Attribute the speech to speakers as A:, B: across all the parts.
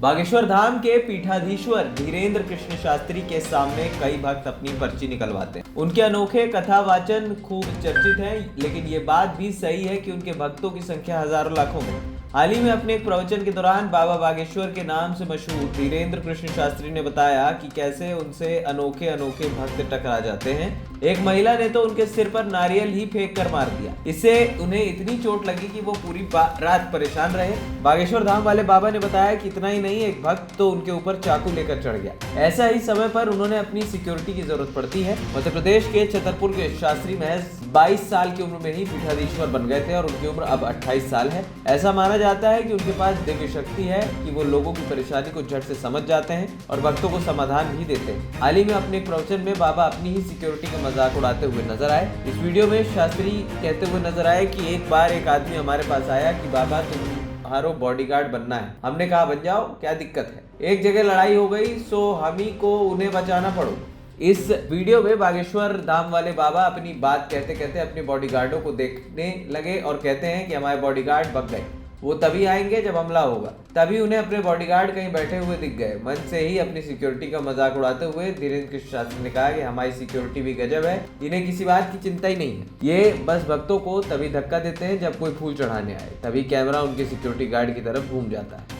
A: बागेश्वर धाम के पीठाधीश्वर धीरेन्द्र कृष्ण शास्त्री के सामने कई भक्त अपनी पर्ची निकलवाते हैं। उनके अनोखे कथावाचन खूब चर्चित हैं, लेकिन ये बात भी सही है कि उनके भक्तों की संख्या हजारों लाखों में। हाल ही में अपने एक प्रवचन के दौरान बाबा बागेश्वर के नाम से मशहूर धीरेन्द्र कृष्ण शास्त्री ने बताया कि कैसे उनसे अनोखे अनोखे भक्त टकरा जाते हैं। एक महिला ने तो उनके सिर पर नारियल ही फेंक कर मार दिया। इससे उन्हें इतनी चोट लगी कि वो पूरी रात परेशान रहे। बागेश्वर धाम वाले बाबा ने बताया कि इतना ही नहीं, एक भक्त तो उनके ऊपर चाकू लेकर चढ़ गया। ऐसा ही समय पर उन्होंने अपनी सिक्योरिटी की जरूरत पड़ती है। मध्य प्रदेश के छतरपुर के शास्त्री महज 22 साल की उम्र में ही पीठाधीश्वर बन गए थे और उनकी उम्र अब 28 साल है। ऐसा माना जाता है कि उनके पास दिव्य शक्ति है कि वो लोगों की परेशानी को झट से समझ जाते हैं और भक्तों को समाधान भी देते हैं। हाल ही में अपने एक प्रवचन में बाबा अपनी ही सिक्योरिटी का मजाक उड़ाते हुए नजर आए। इस वीडियो में शास्त्री कहते हुए नजर आए कि एक बार एक आदमी हमारे पास आया कि बाबा तुम्हारो बॉडीगार्ड बनना है। हमने कहा बन जाओ, क्या दिक्कत है। एक जगह लड़ाई हो गई सो हम ही को उन्हें बचाना पड़ो। इस वीडियो में बागेश्वर धाम वाले बाबा अपनी बात कहते कहते अपने बॉडीगार्डों को देखने लगे और कहते हैं कि हमारे बॉडीगार्ड भाग गए, वो तभी आएंगे जब हमला होगा। तभी उन्हें अपने बॉडीगार्ड कहीं बैठे हुए दिख गए। मन से ही अपनी सिक्योरिटी का मजाक उड़ाते हुए धीरेन्द्र कृष्ण शास्त्री ने कहा कि हमारी सिक्योरिटी भी गजब है, इन्हें किसी बात की चिंता ही नहीं है। ये बस भक्तों को तभी धक्का देते हैं जब कोई फूल चढ़ाने आए, तभी कैमरा उनके सिक्योरिटी गार्ड की तरफ घूम जाता है।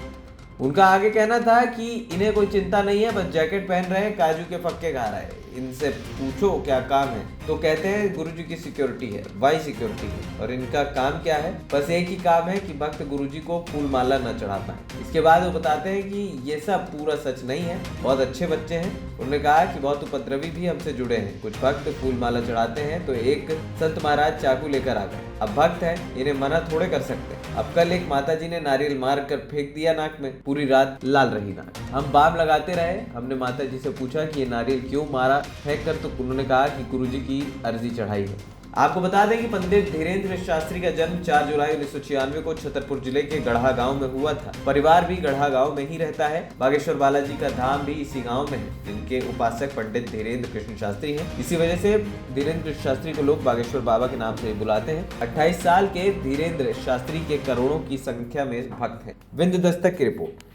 A: उनका आगे कहना था कि इन्हें कोई चिंता नहीं है, बस जैकेट पहन रहे हैं, काजू के फक्के खा रहे हैं, इनसे पूछो क्या काम है तो कहते हैं गुरुजी की सिक्योरिटी है, वाई सिक्योरिटी है। और इनका काम क्या है? बस एक ही काम है कि भक्त गुरुजी को फूल माला न चढ़ा पाए। इसके बाद वो बताते हैं कि ये सब पूरा सच नहीं है, बहुत अच्छे बच्चे हैं। उन्होंने कहा कि बहुत उपद्रवी भी हमसे जुड़े हैं। कुछ भक्त फूल माला चढ़ाते हैं तो एक संत महाराज चाकू लेकर आ गए। अब भक्त है, इन्हें मना थोड़े कर सकते। अब कल एक माता जी ने नारियल मार कर फेंक दिया नाक में, पूरी रात लाल रही नाक। हम बाम लगाते रहे। हमने माता जी से पूछा कि ये नारियल क्यों मारा फेंक कर, तो उन्होंने कहा कि गुरुजी की अर्जी चढ़ाई है। आपको बता दें कि पंडित धीरेन्द्र शास्त्री का जन्म 4 जुलाई 1996 को छतरपुर जिले के गढ़ा गांव में हुआ था। परिवार भी गढ़ा गांव में ही रहता है। बागेश्वर बालाजी का धाम भी इसी गांव में है, जिनके उपासक पंडित धीरेन्द्र कृष्ण शास्त्री हैं। इसी वजह से धीरेन्द्र कृष्ण शास्त्री को लोग बागेश्वर बाबा के नाम से बुलाते हैं। 28 साल के धीरेन्द्र शास्त्री के करोड़ों की संख्या में भक्त हैं। विंध्य दस्तक की रिपोर्ट।